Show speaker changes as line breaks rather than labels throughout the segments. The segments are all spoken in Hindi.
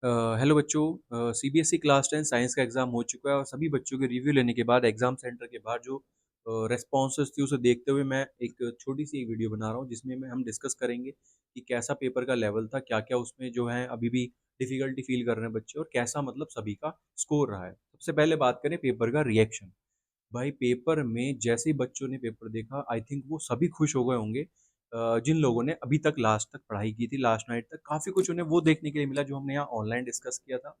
हेलो बच्चों, सीबीएसई क्लास 10 साइंस का एग्ज़ाम हो चुका है और सभी बच्चों के रिव्यू लेने के बाद एग्ज़ाम सेंटर के बाहर जो रेस्पॉन्सेस थी उसे देखते हुए मैं एक छोटी सी एक वीडियो बना रहा हूँ जिसमें हम डिस्कस करेंगे कि कैसा पेपर का लेवल था, क्या क्या उसमें जो है अभी भी डिफ़िकल्टी फील कर रहे हैं बच्चे और कैसा मतलब सभी का स्कोर रहा है। सबसे पहले बात करें पेपर का रिएक्शन। भाई पेपर में जैसे ही बच्चों ने पेपर देखा आई थिंक वो सभी खुश हो गए होंगे, जिन लोगों ने अभी तक लास्ट तक पढ़ाई की थी, लास्ट नाइट तक काफ़ी कुछ उन्हें वो देखने के लिए मिला जो हमने यहाँ ऑनलाइन डिस्कस किया था।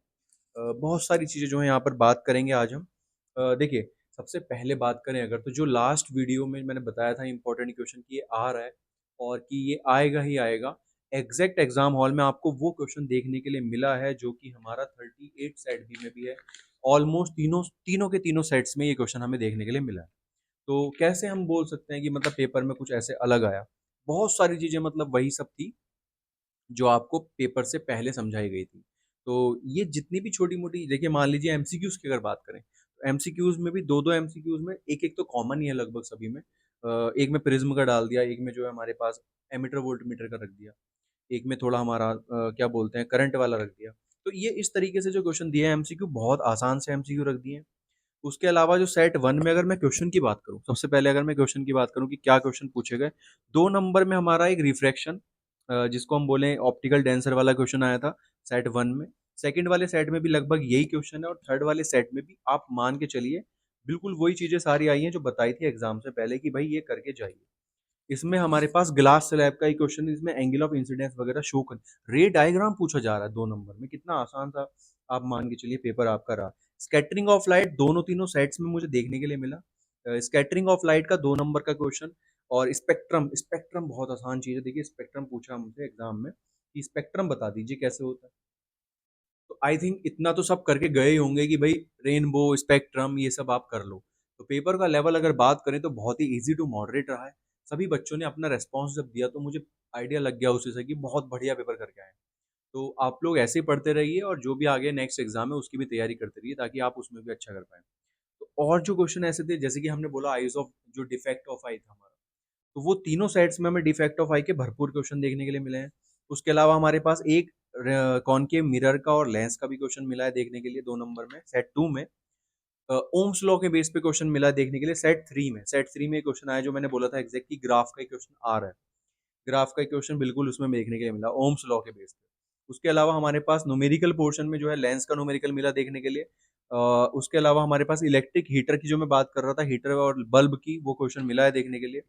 बहुत सारी चीज़ें जो है यहाँ पर बात करेंगे आज हम। देखिए, सबसे पहले बात करें अगर तो जो लास्ट वीडियो में मैंने बताया था इम्पोर्टेंट क्वेश्चन कि ये आ रहा है और कि ये आएगा ही आएगा। एग्जैक्ट एग्जाम हॉल में आपको वो क्वेश्चन देखने के लिए मिला है जो कि हमारा 38 सेट बी में भी है। ऑलमोस्ट तीनों तीनों के तीनों सेट्स में ये क्वेश्चन हमें देखने के लिए मिला है। तो कैसे हम बोल सकते हैं कि मतलब पेपर में कुछ ऐसे अलग आया? बहुत सारी चीज़ें मतलब वही सब थी जो आपको पेपर से पहले समझाई गई थी। तो ये जितनी भी छोटी-मोटी देखिए, मान लीजिए एमसीक्यूज़ की अगर बात करें, तो एमसीक्यूज़ में भी 2-2 एमसीक्यूज़ में एक-एक तो कॉमन ही है लगभग सभी में। एक में प्रिज़्म का डाल दिया, एक में जो है हमारे पास एमीटर वोल्टमीटर का रख दिया, एक में थोड़ा हमारा क्या बोलते हैं करंट वाला रख दिया। तो ये इस तरीके से जो क्वेश्चन दिए हैं एमसीक्यू, बहुत आसान से एमसीक्यू रख दिए हैं। उसके अलावा जो सेट 1 में अगर मैं क्वेश्चन की बात करूँ, सबसे पहले अगर मैं क्वेश्चन की बात करूँ कि क्या क्वेश्चन पूछे गए, 2 नंबर में हमारा एक रिफ्रैक्शन, जिसको हम बोलें ऑप्टिकल डेंसर वाला क्वेश्चन आया था सेट 1 में। सेकंड वाले सेट में भी लगभग यही क्वेश्चन है और थर्ड वाले सेट में भी आप मान के चलिए बिल्कुल वही चीज़ें सारी आई हैं जो बताई थी एग्ज़ाम से पहले कि भाई ये करके जाइए। इसमें हमारे पास ग्लास स्लैब का ही क्वेश्चन, इसमें एंगल ऑफ इंसिडेंस वगैरह शो कर रे डायग्राम पूछा जा रहा है 2 नंबर में, कितना आसान था। आप मान के चलिए पेपर आपका रहा। स्कैटरिंग ऑफ लाइट दोनों तीनों सेट्स में मुझे देखने के लिए मिला। स्कैटरिंग ऑफ लाइट का 2 नंबर का क्वेश्चन और स्पेक्ट्रम, स्पेक्ट्रम बहुत आसान चीज़ है। देखिए स्पेक्ट्रम पूछा हमसे एग्जाम में कि स्पेक्ट्रम बता दीजिए कैसे होता है। तो आई थिंक इतना तो सब करके गए ही होंगे कि भाई रेनबो, स्पेक्ट्रम ये सब आप कर लो। तो पेपर का लेवल अगर बात करें तो बहुत ही ईज़ी टू मॉडरेट रहा है। सभी बच्चों ने अपना रिस्पॉन्स जब दिया तो मुझे आइडिया लग गया उसी से कि बहुत बढ़िया पेपर करके आए हैं। तो आप लोग ऐसे ही पढ़ते रहिए और जो भी आगे नेक्स्ट एग्ज़ाम है उसकी भी तैयारी करते रहिए ताकि आप उसमें भी अच्छा कर पाएँ। तो और जो क्वेश्चन ऐसे थे जैसे कि हमने बोला आइज़ ऑफ जो डिफेक्ट ऑफ आई था हमारा, तो वो तीनों सेट्स में हमें डिफेक्ट ऑफ आई के भरपूर क्वेश्चन देखने के लिए मिले हैं। उसके अलावा हमारे पास एक कॉनकेव मिरर का और लेंस का भी क्वेश्चन मिला है देखने के लिए 2 नंबर में, सेट 2 में। ओम्स लॉ के बेस पे क्वेश्चन मिला है देखने के लिए सेट 3 में। सेट 3 में एक क्वेश्चन आया जो मैंने बोला था एग्ज़ैक्टली ग्राफ का ही क्वेश्चन आ रहा है। ग्राफ का ही क्वेश्चन बिल्कुल उसमें देखने के लिए मिला, ओम्स लॉ के बेस पे। उसके अलावा हमारे पास न्यूमेरिकल पोर्शन में जो है लेंस का न्यूमेरिकल मिला देखने के लिए। उसके अलावा हमारे पास इलेक्ट्रिक हीटर की जो मैं बात कर रहा था, हीटर और बल्ब की, वो क्वेश्चन मिला है देखने के लिए।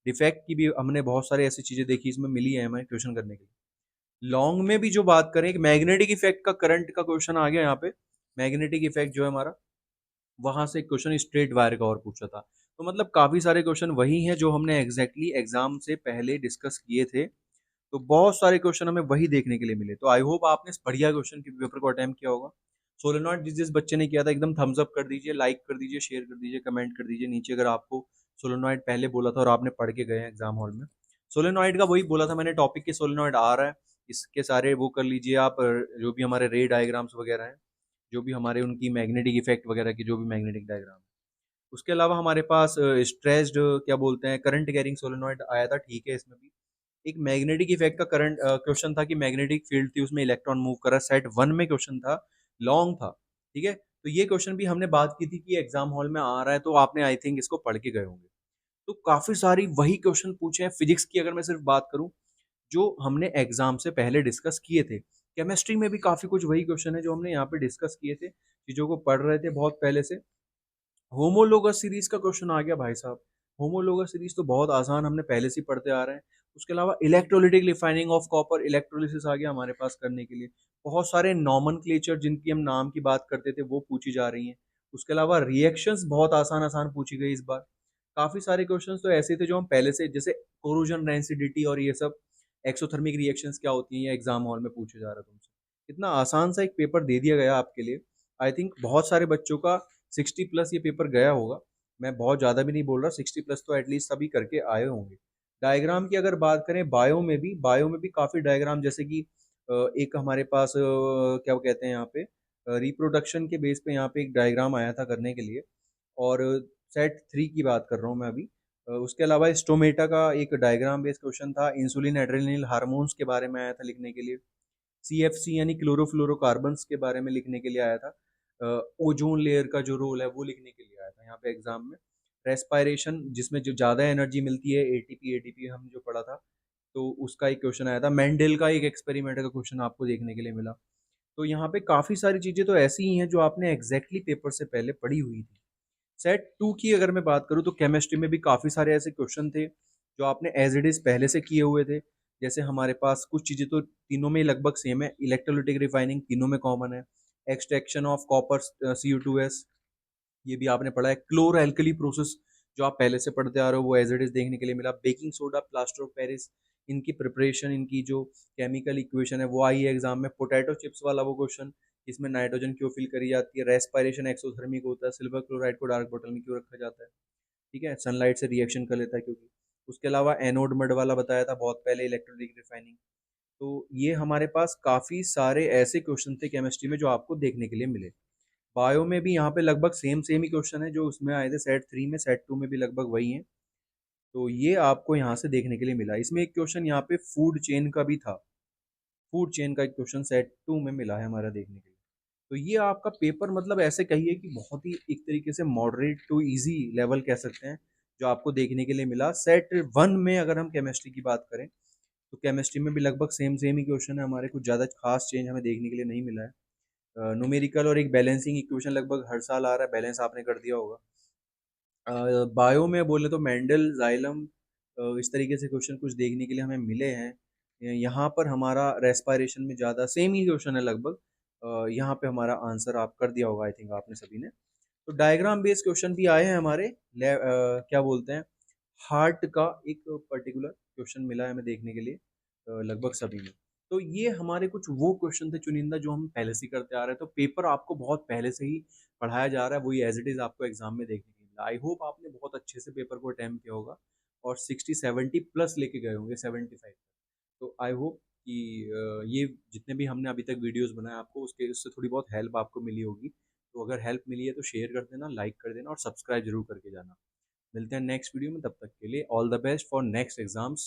डिफेक्ट की भी हमने बहुत सारी ऐसी चीज़ें देखी इसमें मिली है हमें क्वेश्चन करने के लिए। लॉन्ग में भी जो बात करें, एक मैग्नेटिक इफेक्ट का करंट का क्वेश्चन आ गया यहाँ पे। मैग्नेटिक इफेक्ट जो है हमारा, वहाँ से क्वेश्चन स्ट्रेट वायर का और पूछा था। तो मतलब काफ़ी सारे क्वेश्चन वही हैं जो हमने एग्ज़ैक्टली एग्ज़ाम से पहले डिस्कस किए थे। तो बहुत सारे क्वेश्चन हमें वही देखने के लिए मिले। तो आई होप आपने इस बढ़िया क्वेश्चन के पेपर को अटेम्प्ट किया होगा। सोलेनॉइड जिस जिस बच्चे ने किया था एकदम थम्स अप कर दीजिए, लाइक कर दीजिए, शेयर कर दीजिए, कमेंट कर दीजिए नीचे अगर आपको सोलेनॉइड पहले बोला था और आपने पढ़ के गए हैं एग्जाम हॉल में। सोलेनॉइड का वही बोला था मैंने टॉपिक के सोलेनॉइड आ रहा है। इसके सारे वो कर लीजिए आप, जो भी हमारे रे डायग्राम्स वगैरह हैं, जो भी हमारे उनकी मैग्नेटिक इफेक्ट वगैरह की जो भी मैग्नेटिक डायग्राम है। उसके अलावा हमारे पास स्ट्रेस्ड क्या बोलते हैं करंट कैरिंग सोलेनॉइड आया था, ठीक है। इसमें भी एक मैग्नेटिक इफेक्ट का करंट क्वेश्चन था कि मैग्नेटिक फील्ड थी उसमें इलेक्ट्रॉन मूव कर रहा है, सेट 1 में क्वेश्चन था, लॉन्ग था, ठीक है। तो ये क्वेश्चन भी हमने बात की थी कि एग्जाम हॉल में आ रहा है, तो आपने आई थिंक इसको पढ़ के गए होंगे। तो काफी सारी वही क्वेश्चन पूछे हैं। फिजिक्स की अगर मैं सिर्फ बात करूं जो हमने एग्जाम से पहले डिस्कस किए थे, केमिस्ट्री में भी काफी कुछ वही क्वेश्चन है जो हमने यहाँ पे डिस्कस किए थे, चीजों को पढ़ रहे थे बहुत पहले से। होमोलोगस सीरीज का क्वेश्चन आ गया भाई साहब। होमोलोगस सीरीज तो बहुत आसान, हमने पहले से ही पढ़ते आ रहे हैं। उसके अलावा electrolytic refining of copper electrolysis आ गया हमारे पास करने के लिए। बहुत सारे नॉमनक्लेचर जिनकी हम नाम की बात करते थे वो पूछी जा रही हैं। उसके अलावा रिएक्शंस बहुत आसान आसान पूछी गई इस बार। काफी सारे क्वेश्चंस तो ऐसे थे जो हम पहले से, जैसे कोरोजन डेंसिटी और ये सब एक्सोथर्मिक रिएक्शंस क्या होती हैं, एग्जाम हॉल में पूछे जा रहा था तुमसे। इतना आसान सा एक पेपर दे दिया गया आपके लिए। आई थिंक बहुत सारे बच्चों का 60 प्लस ये पेपर गया होगा। मैं बहुत ज़्यादा भी नहीं बोल रहा, 60 प्लस तो एटलीस्ट सभी करके आए होंगे। डायग्राम की अगर बात करें, बायो में भी काफ़ी डायग्राम, जैसे कि एक हमारे पास क्या कहते हैं यहाँ पे, रिप्रोडक्शन के बेस पे यहाँ पे एक डायग्राम आया था करने के लिए। और सेट 3 की बात कर रहा हूँ मैं अभी। उसके अलावा स्टोमेटा का एक डायग्राम बेस्ड क्वेश्चन था, इंसुलिन एड्रेनल हार्मोन्स के बारे में आया था लिखने के लिए। CFC यानी क्लोरोफ्लोरोकार्बन्स के बारे में लिखने के लिए आया था। ओजोन लेयर का जो रोल है वो लिखने के लिए आया था यहाँ पे एग्जाम में। रेस्पायरेशन जिसमें जो ज़्यादा एनर्जी मिलती है, एटीपी एटीपी हम जो पढ़ा था, तो उसका एक क्वेश्चन आया था। मेंडल का एक एक्सपेरिमेंट का क्वेश्चन आपको देखने के लिए मिला। तो यहाँ पे काफ़ी सारी चीज़ें तो ऐसी ही हैं जो आपने एग्जैक्टली पेपर से पहले पढ़ी हुई थी। सेट 2 की अगर मैं बात करूँ तो केमिस्ट्री में भी काफ़ी सारे ऐसे क्वेश्चन थे जो आपने एज इट इज़ पहले से किए हुए थे। जैसे हमारे पास कुछ चीज़ें तो तीनों में ही लगभग सेम है। इलेक्ट्रोलिटिक रिफाइनिंग तीनों में कॉमन है। एक्सट्रैक्शन ऑफ कॉपर CO2s, ये भी आपने पढ़ा है। क्लोर एल्कली प्रोसेस जो आप पहले से पढ़ते आ रहे हो वो एज इट इज देखने के लिए मिला। Baking soda, plaster of Paris, इनकी प्रिपरेशन, इनकी जो केमिकल इक्वेशन है वो आई है एग्जाम में। पोटैटो चिप्स वाला वो क्वेश्चन, इसमें नाइट्रोजन क्यों फिल करी जाती है, रेस्पायरेशन एक्सोथर्मिक होता है, सिल्वर क्लोराइड को डार्क बॉटल में क्यों रखा जाता है, ठीक है, सनलाइट से रिएक्शन कर लेता है क्योंकि। उसके अलावा एनोड मड वाला बताया था बहुत पहले, इलेक्ट्रोलिक रिफाइनिंग। तो ये हमारे पास काफ़ी सारे ऐसे क्वेश्चन थे केमिस्ट्री में जो आपको देखने के लिए मिले। बायो में भी यहाँ पे लगभग सेम सेम ही क्वेश्चन है जो उसमें आए थे सेट 3 में, सेट 2 में भी लगभग वही है। तो ये आपको यहाँ से देखने के लिए मिला। इसमें एक क्वेश्चन यहाँ पे फूड चेन का भी था। फूड चेन का एक क्वेश्चन सेट 2 में मिला है हमारा देखने के लिए। तो ये आपका पेपर मतलब ऐसे कहिए कि बहुत ही एक तरीके से मॉडरेट टू इजी लेवल कह सकते हैं जो आपको देखने के लिए मिला। सेट 1 में अगर हम केमिस्ट्री की बात करें तो केमिस्ट्री में भी लगभग सेम सेम ही क्वेश्चन है हमारे, कुछ ज़्यादा खास चेंज हमें देखने के लिए नहीं मिला है। न्यूमेरिकल और एक बैलेंसिंग इक्वेशन लगभग हर साल आ रहा है, बैलेंस आपने कर दिया होगा। बायो में बोले तो मेंडल, जाइलम, इस तरीके से क्वेश्चन कुछ देखने के लिए हमें मिले हैं। यहाँ पर हमारा रेस्पायरेशन में ज़्यादा सेम ही क्वेश्चन है लगभग। यहाँ पे हमारा आंसर आप कर दिया होगा आई थिंक आपने सभी ने। तो डायग्राम बेस्ड क्वेश्चन भी आए हैं हमारे। क्या बोलते हैं, हार्ट का एक पर्टिकुलर क्वेश्चन मिला है हमें देखने के लिए लगभग सभी में। तो ये हमारे कुछ वो क्वेश्चन थे चुनिंदा जो हम पहले से ही करते आ रहे हैं। तो पेपर आपको बहुत पहले से ही पढ़ाया जा रहा है, वही एज इट इज़ आपको एग्जाम में देखने को मिला। आई होप आपने बहुत अच्छे से पेपर को अटेम्प्ट किया होगा और 60-70 प्लस लेके गए होंगे, 75। तो आई होप कि ये जितने भी हमने अभी तक वीडियोस बनाए आपको उसके उससे थोड़ी बहुत हेल्प आपको मिली होगी। तो अगर हेल्प मिली है तो शेयर कर देना, लाइक कर देना और सब्सक्राइब जरूर करके जाना। मिलते हैं नेक्स्ट वीडियो में, तब तक के लिए all the best for next exams.